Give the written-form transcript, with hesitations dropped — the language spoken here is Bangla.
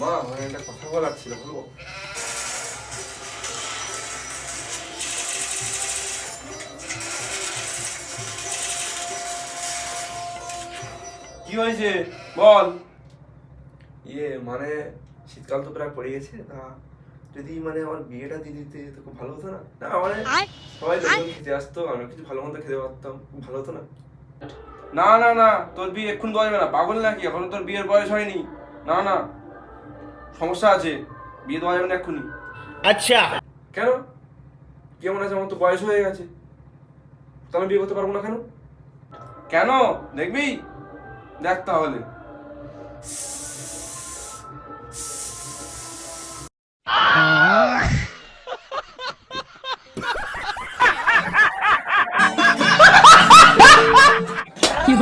মা আমার একটা কথা বলার ছিল, বলবো? কি হয়েছে বল। মানে শীতকাল তো প্রায় পড়ে গেছে, তা যদি মানে আমার বিয়েটা দিয়ে দিতে তো খুব ভালো হতো না? না মানে সবাই লোকজন খেতে আসতো, আমি কিছু ভালো মন্দ খেতে পারতাম, খুব ভালো হতো না? না না না, তোর বিয়ে এক্ষুনি দেওয়া যাবে না, পাগল নাকি? এখন তোর বিয়ের বয়স হয়নি। না না, সমস্যা আছে, বিয়ে দেওয়া যাবে না এক্ষুনি। আচ্ছা কেন? কেমন আছে, আমার তো বয়স হয়ে গেছে, তাহলে বিয়ে করতে পারবো না কেন? কেন দেখবি? দেখ তাহলে। কি